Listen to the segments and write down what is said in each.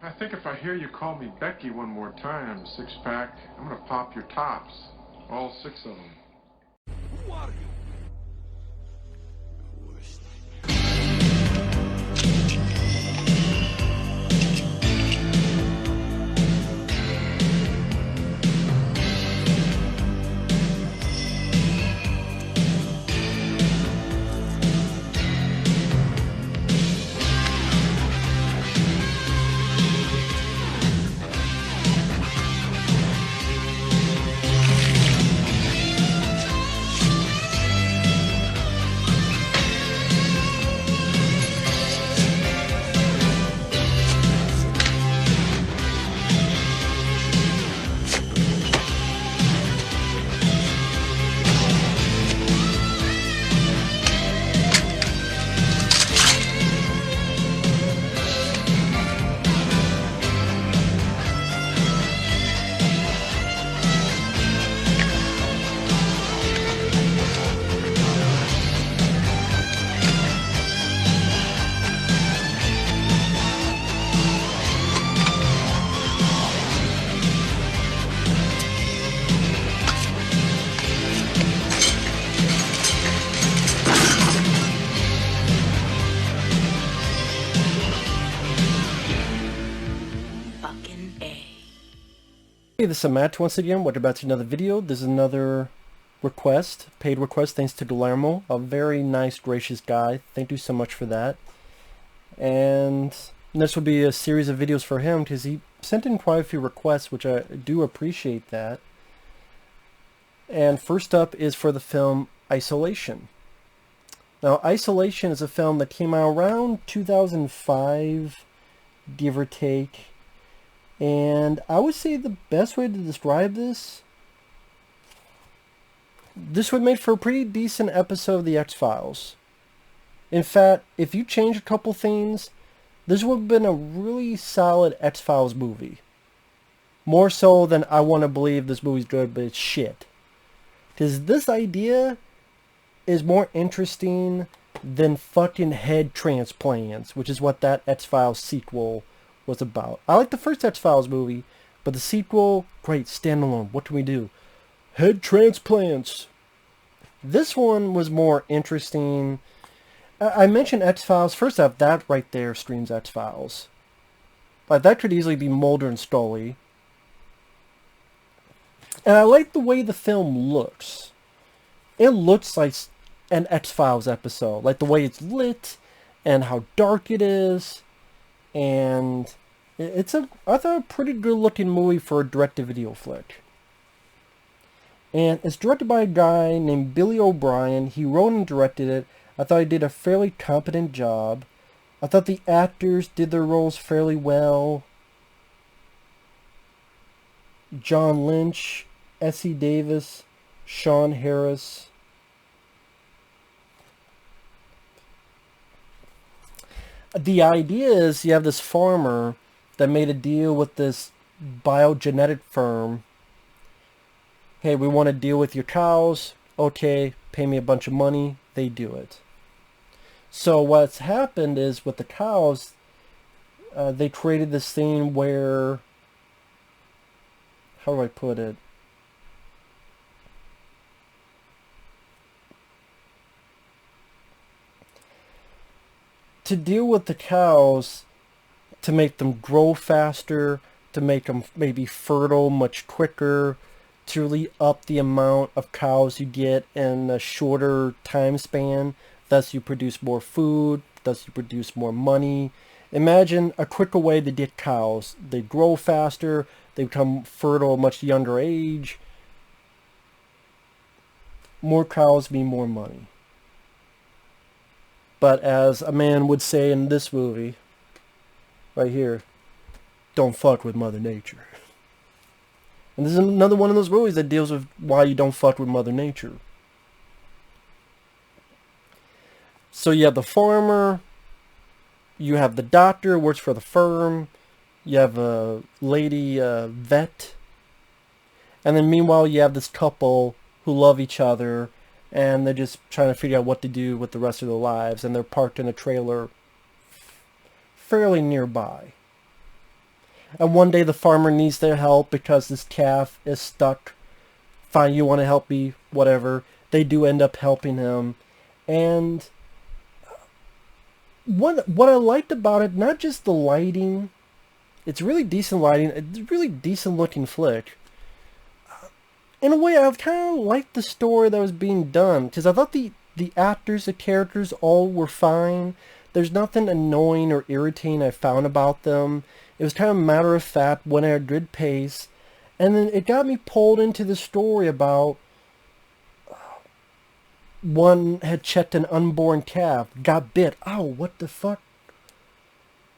I think if I hear you call me Becky one more time, six-pack, I'm gonna pop your tops. All six of them. Who are you? Hey, this is Matt once again. Welcome back to another video. This is another request, paid request, thanks to Guillermo, a very nice, gracious guy. Thank you so much for that. And this will be a series of videos for him because he sent in quite a few requests, which I do appreciate that. And first up is for the film Isolation. Now, Isolation is a film that came out around 2005, give or take. And I would say the best way to describe this would make for a pretty decent episode of The X-Files. In fact, if you change a couple things, this would have been a really solid X-Files movie. More so than I want to believe this movie's good, but it's shit. Because this idea is more interesting than fucking head transplants, which is what that X-Files sequel was about. I like the first X-Files movie, but the sequel, great, standalone. What can we do? Head transplants. This one was more interesting. I mentioned X-Files. First off, that right there screams X-Files. Like, that could easily be Mulder and Scully. And I like the way the film looks. It looks like an X-Files episode. Like the way it's lit and how dark it is. And it's I thought a pretty good looking movie for a direct-to-video flick. And it's directed by a guy named Billy O'Brien. He wrote and directed it. I thought he did a fairly competent job. I thought the actors did their roles fairly well. John Lynch, Essie Davis, Sean Harris. The idea is you have this farmer that made a deal with this biogenetic firm. Hey, we want to deal with your cows. Okay, pay me a bunch of money. They do it. So what's happened is with the cows, they created this thing where, how do I put it? To deal with the cows, to make them grow faster, to make them maybe fertile much quicker, to really up the amount of cows you get in a shorter time span, thus you produce more food, thus you produce more money. Imagine a quicker way to get cows. They grow faster, they become fertile at a much younger age. More cows mean more money. But as a man would say in this movie, right here, don't fuck with Mother Nature. And this is another one of those movies that deals with why you don't fuck with Mother Nature. So you have the farmer, you have the doctor who works for the firm, you have a lady vet, and then meanwhile you have this couple who love each other, and they're just trying to figure out what to do with the rest of their lives, and they're parked in a trailer fairly nearby. And one day the farmer needs their help because this calf is stuck. Fine, you want to help me, whatever. They do end up helping him. And what I liked about it, not just the lighting, it's really decent lighting, it's a really decent looking flick. In a way, I kind of liked the story that was being done, because I thought the actors, the characters, all were fine. There's nothing annoying or irritating I found about them. It was kind of matter of fact, went at a good pace. And then it got me pulled into the story about one had checked an unborn calf, got bit. Ow, what the fuck?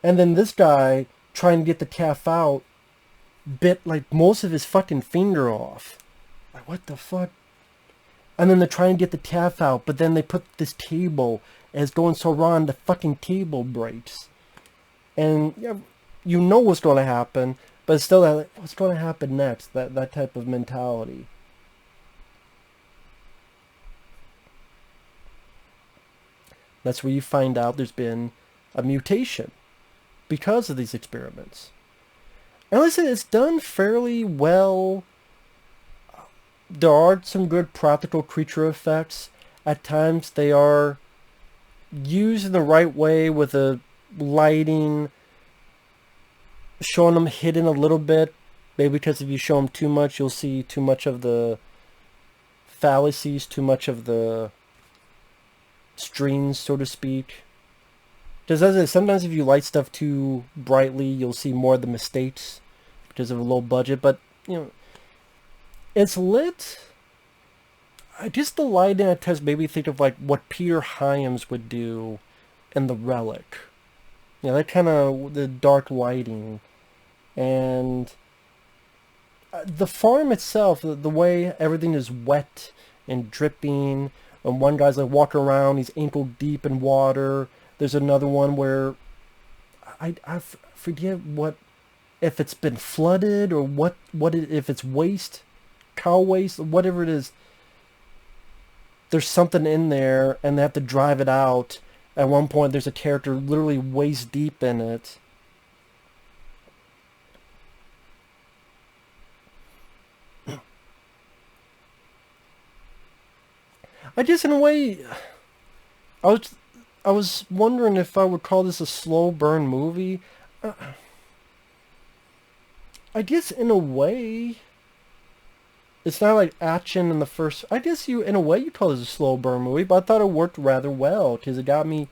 And then this guy, trying to get the calf out, bit like most of his fucking finger off. Like, what the fuck? And then they're trying to get the calf out, but then they put this table, and it's going so wrong, the fucking table breaks. And yeah, you know what's going to happen, but it's still that, like, what's going to happen next? That type of mentality. That's where you find out there's been a mutation because of these experiments. And listen, it's done fairly well. There are some good practical creature effects. At times they are used in the right way with the lighting, showing them hidden a little bit. Maybe because if you show them too much, you'll see too much of the fallacies, too much of the streams, so to speak. Because as I said, sometimes if you light stuff too brightly, you'll see more of the mistakes because of a low budget. But, you know, it's lit. Just the lighting at times made me think of like what Peter Hyams would do in The Relic. You know, that kind of the dark lighting. And the farm itself, the way everything is wet and dripping. And one guy's like walking around, he's ankle deep in water. There's another one where I forget what, if it's been flooded or if it's waste, cow waste, whatever it is. There's something in there and they have to drive it out. At one point there's a character literally waist deep in it. I guess in a way, I was wondering if I would call this a slow burn movie. I guess in a way, it's not like action in the first. I guess in a way you call this a slow burn movie, but I thought it worked rather well because it got me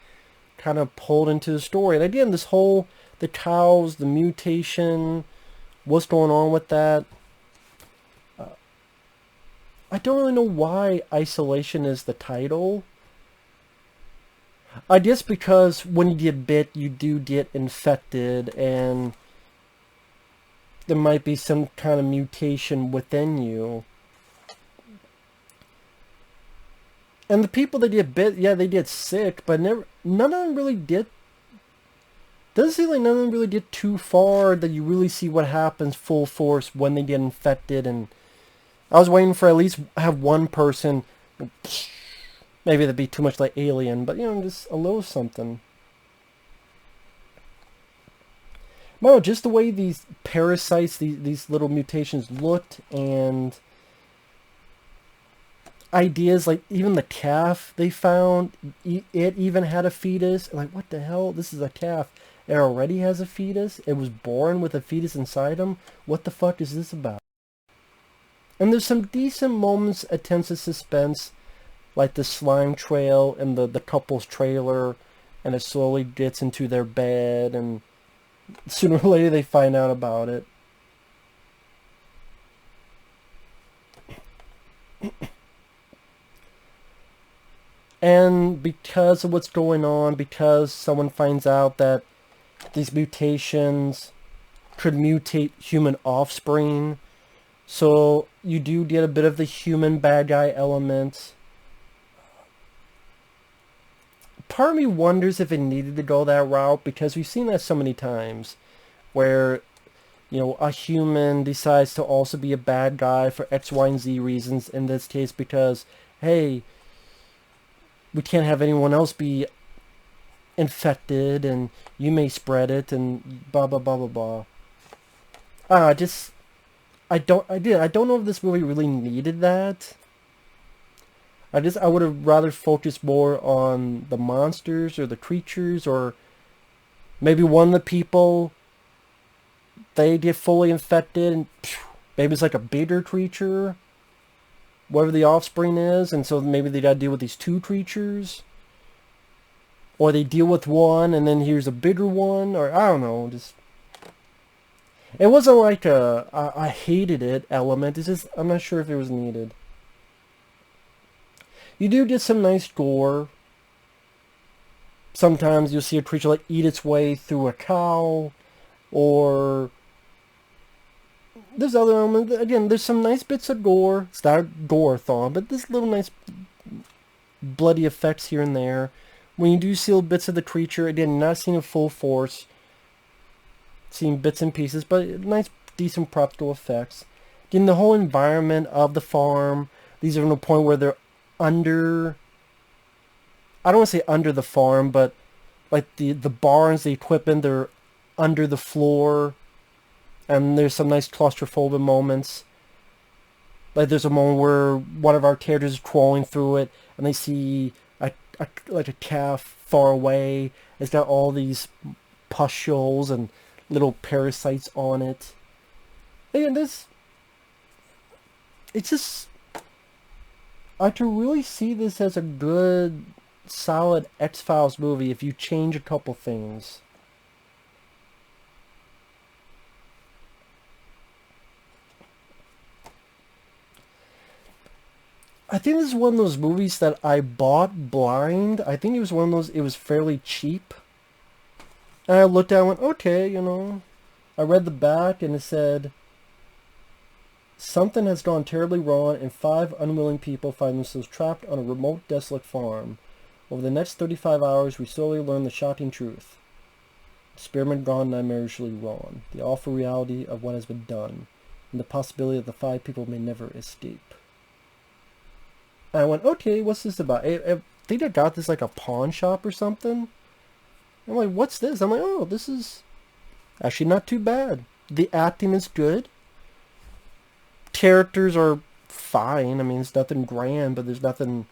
kind of pulled into the story. And again, this whole the cows, the mutation, what's going on with that. I don't really know why Isolation is the title. I guess because when you get bit, you do get infected, and there might be some kind of mutation within you. And the people that get bit, yeah, they get sick, but none of them really did. Doesn't seem like none of them really get too far that you really see what happens full force when they get infected. And I was waiting for at least have one person, maybe that'd be too much like Alien, but you know, just a little something. No, just the way these parasites, these little mutations looked, and ideas like even the calf they found, it even had a fetus. Like, what the hell? This is a calf. It already has a fetus. It was born with a fetus inside him. What the fuck is this about? And there's some decent moments, attempts at suspense, like the slime trail and the couple's trailer, and it slowly gets into their bed, and sooner or later they find out about it. And because of what's going on, because someone finds out that these mutations could mutate human offspring, so you do get a bit of the human bad guy element. Part of me wonders if it needed to go that route, because we've seen that so many times where, you know, a human decides to also be a bad guy for X, Y, and Z reasons. In this case, because, hey, we can't have anyone else be infected and you may spread it and blah, blah, blah, blah, blah. Just I don't know if this movie really needed that. I would have rather focused more on the monsters or the creatures, or maybe one of the people, they get fully infected and maybe it's like a bigger creature, whatever the offspring is, and so maybe they gotta deal with these two creatures. Or they deal with one and then here's a bigger one, or I don't know, just it wasn't like I hated it element. It's just I'm not sure if it was needed. You do get some nice gore. Sometimes you'll see a creature like eat its way through a cow, or there's other elements. Again, there's some nice bits of gore. It's not gore-thon, but there's little nice bloody effects here and there. When you do see little bits of the creature, again, not seeing it full force, seeing bits and pieces, but nice, decent practical effects. Again, the whole environment of the farm, these are in a point where they're under, I don't want to say under the farm, but like the barns, the equipment, they're under the floor, and there's some nice claustrophobic moments. Like there's a moment where one of our characters is crawling through it, and they see like a calf far away. It's got all these pustules and little parasites on it. And it's just, I can really see this as a good, solid X-Files movie if you change a couple things. I think this is one of those movies that I bought blind. I think it was one of those, it was fairly cheap. And I looked at it and went, okay, you know. I read the back and it said, something has gone terribly wrong and 5 unwilling people find themselves trapped on a remote, desolate farm. Over the next 35 hours, we slowly learn the shocking truth. Experiment gone nightmarishly wrong. The awful reality of what has been done. And the possibility that the 5 people may never escape. And I went, okay, what's this about? I think I got this like a pawn shop or something. I'm like, what's this? I'm like, oh, this is actually not too bad. The acting is good. Characters are fine. I mean, it's nothing grand, but there's nothing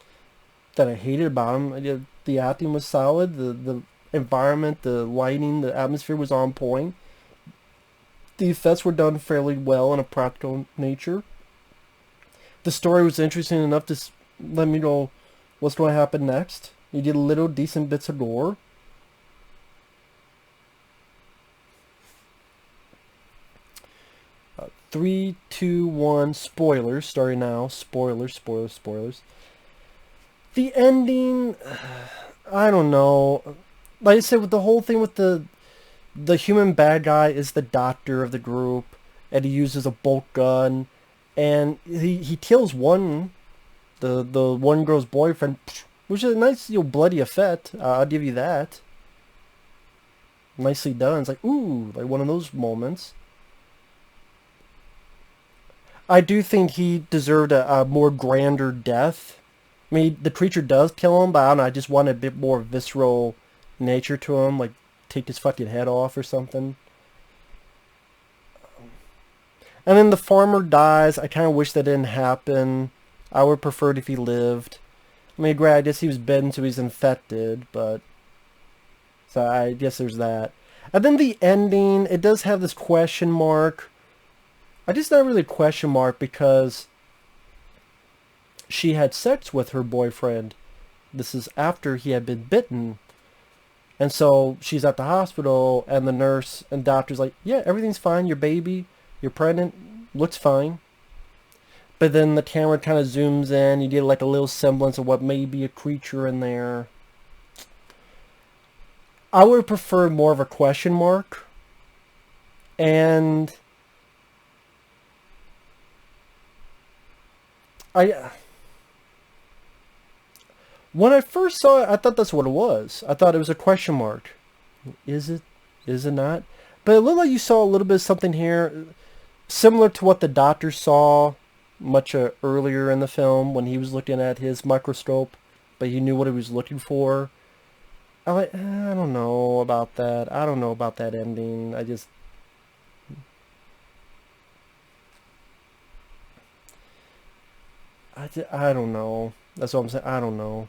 that I hated about them. The acting was solid. The environment, the lighting, the atmosphere was on point. The effects were done fairly well in a practical nature. The story was interesting enough to let me know what's going to happen next. You get a little decent bits of gore. Three, two, one, spoilers, starting now. Spoilers. The ending, I don't know. Like I said, with the whole thing with the human bad guy is the doctor of the group, and he uses a bolt gun, and he kills one, the one girl's boyfriend, which is a nice, bloody effect. I'll give you that. Nicely done. It's like, ooh, like one of those moments. I do think he deserved a more grander death. I mean, the creature does kill him, but I don't know, I just want a bit more visceral nature to him, like take his fucking head off or something. And then the farmer dies. I kind of wish that didn't happen. I would prefer it if he lived. I mean, granted, I guess he was bitten, so he's infected, but... So I guess there's that. And then the ending, it does have this question mark. I just not really a question mark because she had sex with her boyfriend. This is after he had been bitten. And so she's at the hospital and the nurse and doctor's like, yeah, everything's fine. Your baby, you're pregnant, looks fine. But then the camera kind of zooms in. You get like a little semblance of what may be a creature in there. I would prefer more of a question mark. And... when I first saw it, I thought that's what it was. I thought it was a question mark. Is it? Is it not? But it looked like you saw a little bit of something here, similar to what the doctor saw much earlier in the film when he was looking at his microscope, but he knew what he was looking for. I don't know about that. I don't know about that ending. I just... I don't know. That's what I'm saying. I don't know.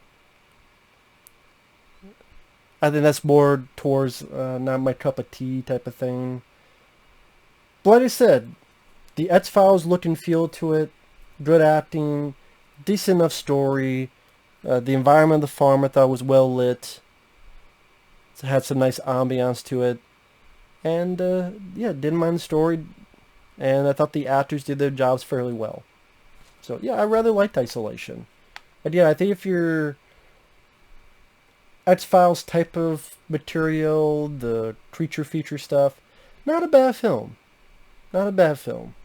I think that's more towards not my cup of tea type of thing. But like I said, the X-Files look and feel to it. Good acting. Decent enough story. The environment of the farm I thought was well lit. It had some nice ambiance to it. And yeah, didn't mind the story. And I thought the actors did their jobs fairly well. So yeah, I rather liked Isolation. And yeah, I think if you're X-Files type of material, the creature feature stuff, not a bad film. Not a bad film.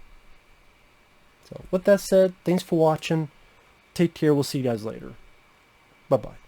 So with that said, thanks for watching. Take care. We'll see you guys later. Bye-bye.